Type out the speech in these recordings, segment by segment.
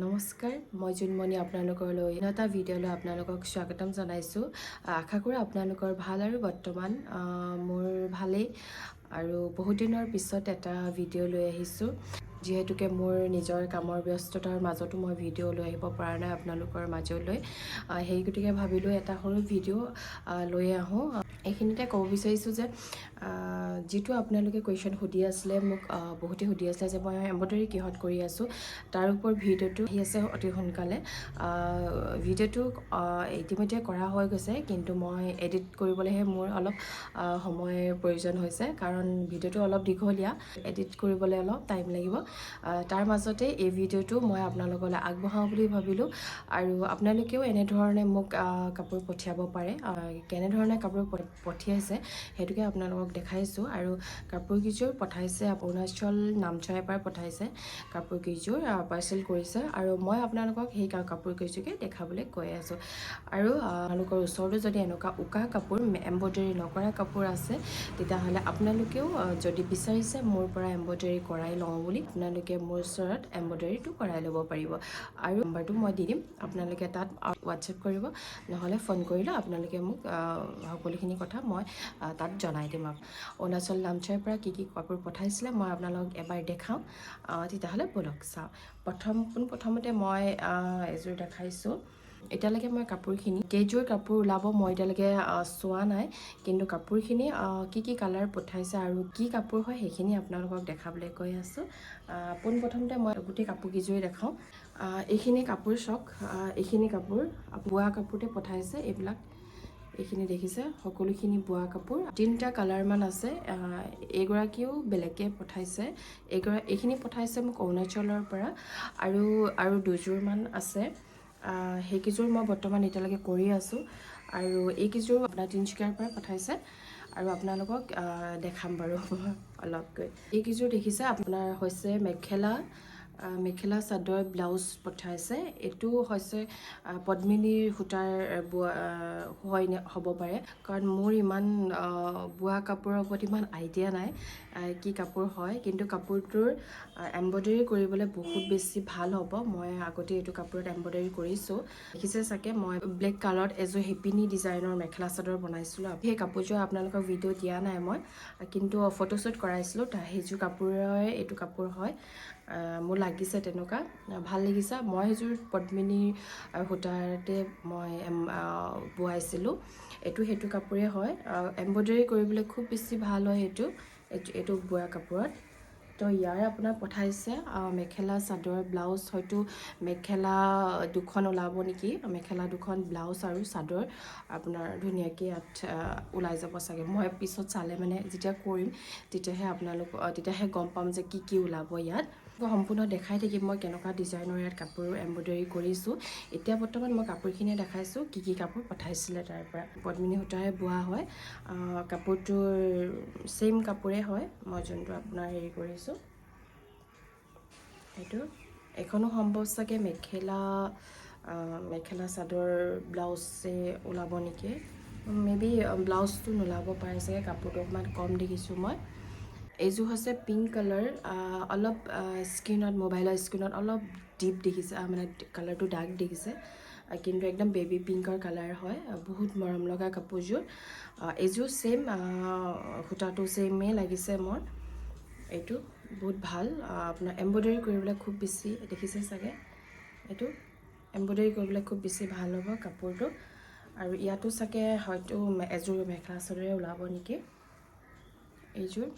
নমস্কাৰ, মই জুনমণি আপোনালোকলৈ এটা ভিডিঅ'লৈ আপোনালোকক স্বাগতম জনাইছোঁ। আশা কৰোঁ আপোনালোকৰ ভাল আৰু বৰ্তমান মোৰ ভালেই আৰু বহুত দিনৰ পিছত এটা ভিডিঅ' লৈ আহিছোঁ। যিহেতুকে মোৰ নিজৰ কামৰ ব্যস্ততাৰ মাজতো মই ভিডিঅ' লৈ আহিব পৰা নাই আপোনালোকৰ মাজলৈ, সেই গতিকে ভাবিলোঁ এটা সৰু ভিডিঅ' লৈ আহোঁ। এইখিনিতে ক'ব বিচাৰিছোঁ যে যিটো আপোনালোকে কুৱেশ্যন সুধি আছিলে মোক, বহুতে সুধি আছিলে যে মই এম্ব্ৰইডাৰী কিহত কৰি আছোঁ, তাৰ ওপৰত ভিডিঅ'টো আহি আছে অতি সোনকালে। ভিডিঅ'টো ইতিমধ্যে কৰা হৈ গৈছে, কিন্তু মই এডিট কৰিবলৈহে মোৰ অলপ সময়ৰ প্ৰয়োজন হৈছে, কাৰণ ভিডিঅ'টো অলপ দীঘলীয়া, এডিট কৰিবলৈ অলপ টাইম লাগিব। তাৰ মাজতে এই ভিডিঅ'টো মই আপোনালোকলৈ আগবঢ়াওঁ বুলি ভাবিলোঁ। আৰু আপোনালোকেও এনেধৰণে মোক কাপোৰ পঠিয়াব পাৰে। কেনেধৰণে কাপোৰ পঠিয়াইছে সেইটোকে আপোনালোকক দেখাইছোঁ। আৰু কাপোৰকেইযোৰ পঠাইছে অৰুণাচল নামচাইৰ পৰা পঠাইছে, কাপোৰকেইযোৰ পাৰ্চেল কৰিছে, আৰু মই আপোনালোকক সেই কাপোৰকেইযোৰকে দেখাবলৈ কৈ আছোঁ। আৰু আপোনালোকৰ ওচৰতো যদি এনেকুৱা উকা কাপোৰ, এম্ব্ৰইডাৰী নকৰা কাপোৰ আছে, তেতিয়াহ'লে আপোনালোকেও যদি বিচাৰিছে মোৰ পৰা এম্ব্ৰইডাৰী কৰাই লওঁ বুলি, আপোনালোকে মোৰ ওচৰত এম্ব্ৰইডাৰীটো কৰাই ল'ব পাৰিব। আৰু নম্বৰটো মই দি দিম, আপোনালোকে তাত হোৱাটছএপ কৰিব, নহ'লে ফোন কৰিলে আপোনালোকে মোক সকলোখিনি কথা মই তাত জনাই দিম। অৰুণাচল নামচাইৰ পৰা কি কাপোৰ পঠাইছিলে মই আপোনালোকক এবাৰ দেখাওঁ। তেতিয়াহ'লে ব'লক চাওঁ। পোনপ্ৰথমতে মই এযোৰ দেখাইছোঁ। এতিয়ালৈকে মই কাপোৰখিনি কেইযোৰ কাপোৰ ওলাব মই এতিয়ালৈকে চোৱা নাই, কিন্তু কাপোৰখিনি কি কালাৰ পঠাইছে আৰু কি কাপোৰ হয় সেইখিনি আপোনালোকক দেখাবলৈ কৈ আছোঁ। পোনপ্ৰথমতে মই গোটেই কাপোৰকেইযোৰে দেখাওঁ। এইখিনি কাপোৰ চাওক, এইখিনি কাপোৰ বোৱা কাপোৰতে পঠাইছে। এইখিনি দেখিছে, সকলোখিনি বোৱা কাপোৰ। 3টা কালাৰমান আছে। এইগৰাকীও বেলেগকৈ পঠাইছে। এইখিনি পঠাইছে মোক অৰুণাচলৰ পৰা, আৰু দুযোৰমান আছে। সেইকেইযোৰ মই বৰ্তমান এতিয়ালৈকে কৰি আছোঁ। আৰু এইকেইযোৰ আপোনাৰ তিনিচুকীয়াৰ পৰা পঠাইছে, আৰু আপোনালোকক দেখাম বাৰু অলপকৈ। এইকেইযোৰ দেখিছে, আপোনাৰ হৈছে মেখেলা চাদৰ ব্লাউজ পঠাইছে। এইটো হৈছে পদ্মিনীৰ সূতাৰ হ'ব পাৰে, কাৰণ মোৰ ইমান বোৱা কাপোৰৰ ওপৰত ইমান আইডিয়া নাই কি কাপোৰ হয়, কিন্তু কাপোৰটোৰ এম্ব্ৰইডাৰী কৰিবলৈ বহুত বেছি ভাল হ'ব। মই আগতে এইটো কাপোৰত এম্ব্ৰইডাৰী কৰিছোঁ, দেখিছে চাগে। মই ব্লেক কালাৰত এযোৰ হেপিনী ডিজাইনৰ মেখেলা চাদৰ বনাইছিলোঁ। সেই কাপোৰযোৰ আপোনালোকক ভিডিঅ' দিয়া নাই মই, কিন্তু ফটোশ্বুট কৰাইছিলোঁ। সেইযোৰ কাপোৰৰে এইটো কাপোৰ হয়। মোৰ লাগিছে তেনেকুৱা, ভাল লাগিছে। মই সেইযোৰ পদ্মিনীৰ সূতাতে মই বোৱাইছিলোঁ। সেইটো কাপোৰে হয়। এম্ব্ৰইডাৰী কৰিবলৈ খুব বেছি ভাল হয় এইটো বোৱা কাপোৰত। তো ইয়াৰ আপোনাৰ পঠাইছে মেখেলা চাদৰ ব্লাউজ, হয়তো মেখেলা 2খন ওলাব নেকি, মেখেলা 2খন, ব্লাউজ আৰু চাদৰ আপোনাৰ ধুনীয়াকৈ ইয়াত ওলাই যাব চাগে। মই পিছত চালে মানে যেতিয়া কৰিম তেতিয়াহে গম পাম যে কি ওলাব ইয়াত। সম্পূৰ্ণ দেখাই থাকিম মই কেনেকুৱা ডিজাইনৰ ইয়াত কাপোৰ এম্ব্ৰইডাৰী কৰিছোঁ। এতিয়া বৰ্তমান মই কাপোৰখিনিয়ে দেখাইছোঁ কি কাপোৰ পঠাইছিলে তাৰ পৰা। পদ্মিনী সূতাৰে বোৱা হয় কাপোৰটোৰ, ছেইম কাপোৰে হয় মই যোনটো আপোনাৰ হেৰি কৰিছোঁ। এইখনো সম্ভৱ চাগে মেখেলা চাদৰ ব্লাউজে ওলাব নেকি, মেবি ব্লাউজটো নোলাব পাৰে চাগে, কাপোৰটো অকণমান কম দেখিছোঁ মই। এইযোৰ হৈছে পিংক কালাৰ, অলপ মোবাইলৰ স্ক্ৰীণত অলপ ডিপ দেখিছে, মানে কালাৰটো ডাৰ্ক দেখিছে, কিন্তু একদম বেবী পিংকৰ কালাৰ হয়। বহুত মৰম লগা কাপোৰযোৰ। এইযোৰ ছেইম, সূতাটো ছেইমেই লাগিছে মোৰ। এইটো বহুত ভাল, আপোনাৰ এম্ব্ৰইডাৰী কৰিবলৈ খুব বেছি, দেখিছে চাগে, এইটো এম্ব্ৰইডাৰী কৰিবলৈ খুব বেছি ভাল হ'ব কাপোৰটো। আৰু ইয়াতো চাগে হয়তো এযোৰ মেখেলা চাদৰে ওলাব নেকি। এইযোৰ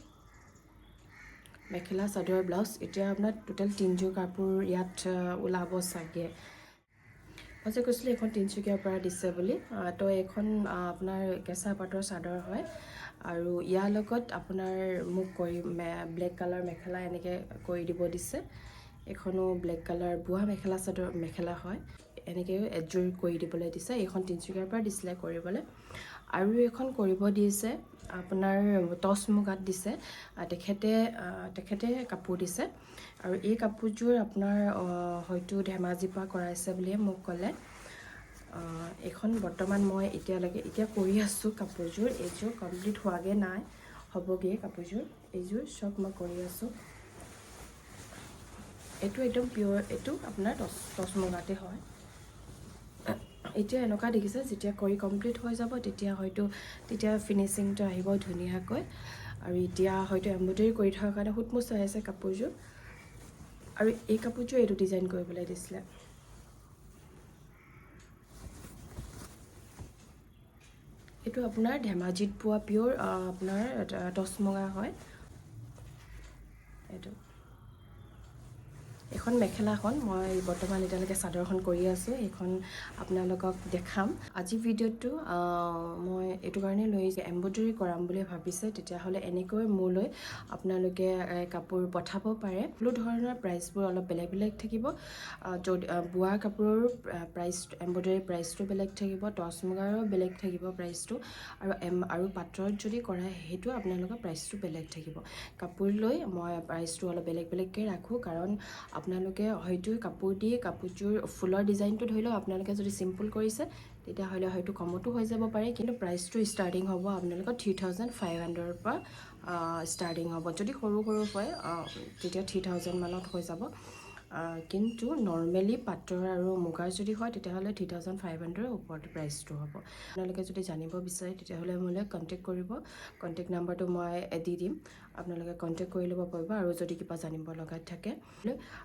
মেখেলা চাদৰ ব্লাউজ। এতিয়া আপোনাৰ টোটেল 3যোৰ কাপোৰ ইয়াত ওলাব চাগে। মই যে কৈছিলোঁ এইখন তিনিচুকীয়াৰ পৰা দিছে বুলি, তো এইখন আপোনাৰ কেঁচা পাটৰ চাদৰ হয়। আৰু ইয়াৰ লগত আপোনাৰ মোক ব্লেক কালাৰ মেখেলা এনেকৈ কৰি দিব দিছে। এইখনো ব্লেক কালাৰ বোৱা মেখেলা হয়, এনেকৈ এযোৰ কৰি দিবলৈ দিছে। এইখন তিনিচুকীয়াৰ পৰা দিছিলে কৰিবলৈ। আৰু এখন কৰিব দিছে আপোনাৰ টচ মুগাত দিছে, তেখেতে কাপোৰ দিছে। আৰু এই কাপোৰযোৰ আপোনাৰ হয়তো ধেমাজিৰ পৰা কৰাইছে বুলিয়ে মোক ক'লে। এইখন বৰ্তমান মই এতিয়া কৰি আছোঁ কাপোৰযোৰ। এইযোৰ কমপ্লিট হোৱাগৈ নাই, হ'বগৈ কাপোৰযোৰ। এইযোৰ চব মই কৰি আছোঁ। এইটো একদম পিয়ৰ, এইটো আপোনাৰ টচ মুগাতে হয়। এতিয়া এনেকুৱা দেখিছে, যেতিয়া কৰি কমপ্লিট হৈ যাব তেতিয়া ফিনিচিংটো আহিব ধুনীয়াকৈ। আৰু এতিয়া হয়তো এম্ব্ৰইডাৰী কৰি থকাৰ কাৰণে সুতমুচ হৈ আছে কাপোৰযোৰ। আৰু এই কাপোৰযোৰ এইটো ডিজাইন কৰিবলৈ দিছিলে। এইটো আপোনাৰ ধেমাজিত পোৱা পিয়ৰ আপোনাৰ টচ মুগা হয়। এইটো এখন মেখেলাখন মই বৰ্তমান এতিয়ালৈকে চাদৰখন কৰি আছোঁ, এইখন আপোনালোকক দেখাম। আজি ভিডিঅ'টো মই এইটো কাৰণে লৈ এম্ব্ৰইডাৰী কৰাম বুলি ভাবিছে, তেতিয়াহ'লে এনেকৈ মোলৈ আপোনালোকে কাপোৰ পঠাব পাৰে। সকলো ধৰণৰ প্ৰাইচবোৰ অলপ বেলেগ বেলেগ থাকিব। যদি বোৱা কাপোৰৰ প্ৰাইচ, এম্ব্ৰইডাৰীৰ প্ৰাইচটো বেলেগ থাকিব, টচ মুগাৰো বেলেগ থাকিব প্ৰাইচটো, আৰু পাটৰত যদি কৰে সেইটো আপোনালোকৰ প্ৰাইচটো বেলেগ থাকিব। কাপোৰ লৈ মই প্ৰাইচটো অলপ বেলেগ বেলেগকৈ ৰাখোঁ, কাৰণ আপোনালোকে হয়তো কাপোৰযোৰ ফুলৰ ডিজাইনটো ধৰি লওক আপোনালোকে যদি চিম্পুল কৰিছে তেতিয়াহ'লে হয়তো কমতো হৈ যাব পাৰে, কিন্তু প্ৰাইচটো ষ্টাৰ্টিং হ'ব আপোনালোকৰ 3500ৰ পৰা ষ্টাৰ্টিং হ'ব। যদি সৰু হয় তেতিয়া 3000 মানত হৈ যাব। কিন্তু নৰ্মেলি পাটৰ আৰু মুগাৰ যদি হয় তেতিয়াহ'লে 3500ৰ ওপৰত প্ৰাইচটো হ'ব। আপোনালোকে যদি জানিব বিচাৰে তেতিয়াহ'লে মোলৈ কণ্টেক্ট কৰিব। কণ্টেক্ট নাম্বাৰটো মই দি দিম, আপোনালোকে কণ্টেক্ট কৰি ল'ব পাৰিব। আৰু যদি কিবা জানিব লগা থাকে,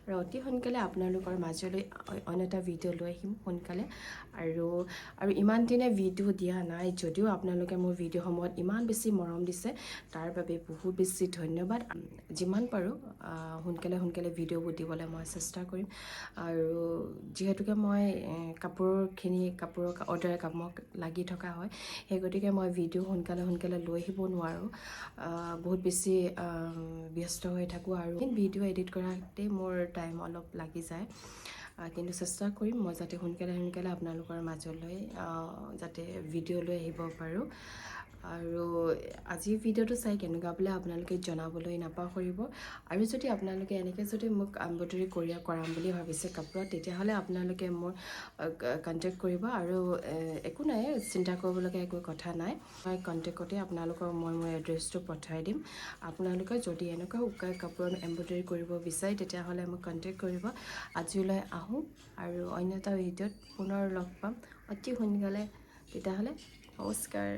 আৰু অতি সোনকালে আপোনালোকৰ মাজলৈ অন্য এটা ভিডিঅ' লৈ আহিম সোনকালে। আৰু ইমান দিনে ভিডিঅ' দিয়া নাই যদিও আপোনালোকে মোৰ ভিডিঅ'সমূহত ইমান বেছি মৰম দিছে, তাৰ বাবে বহুত বেছি ধন্যবাদ। যিমান পাৰোঁ সোনকালে ভিডিঅ'বোৰ দিবলৈ মই চেষ্টা কৰিম। আৰু যিহেতুকে মই কাপোৰৰ অৰ্ডাৰ কামত লাগি থকা হয়, সেই গতিকে মই ভিডিঅ' সোনকালে লৈ আহিব নোৱাৰোঁ। বহুত বেছি ব্যস্ত হৈ থাকোঁ, আৰু ভিডিঅ' এডিট কৰাতে মোৰ টাইম অলপ লাগি যায়। কিন্তু চেষ্টা কৰিম মই যাতে সোনকালে আপোনালোকৰ মাজলৈ যাতে ভিডিঅ' লৈ আহিব পাৰোঁ। আৰু আজিৰ ভিডিঅ'টো চাই কেনেকুৱা বোলে আপোনালোকে জনাবলৈ নাপাহৰিব। আৰু যদি আপোনালোকে এনেকৈ যদি মোক এম্ব্ৰইডাৰী কৰাম বুলি ভাবিছে কাপোৰত, তেতিয়াহ'লে আপোনালোকে মোৰ কণ্টেক্ট কৰিব। আৰু একো নাই, চিন্তা কৰিবলগীয়া একো কথা নাই। মই কণ্টেক্টতে আপোনালোকক মই মোৰ এড্ৰেছটো পঠাই দিম। আপোনালোকে যদি এনেকুৱা কাপোৰত এম্ব্ৰইডাৰী কৰিব বিচাৰে তেতিয়াহ'লে মোক কণ্টেক্ট কৰিব। আজিলৈ আহোঁ, আৰু অন্য এটা ভিডিঅ'ত পুনৰ লগ পাম অতি সোনকালে। তেতিয়াহ'লে নমস্কাৰ।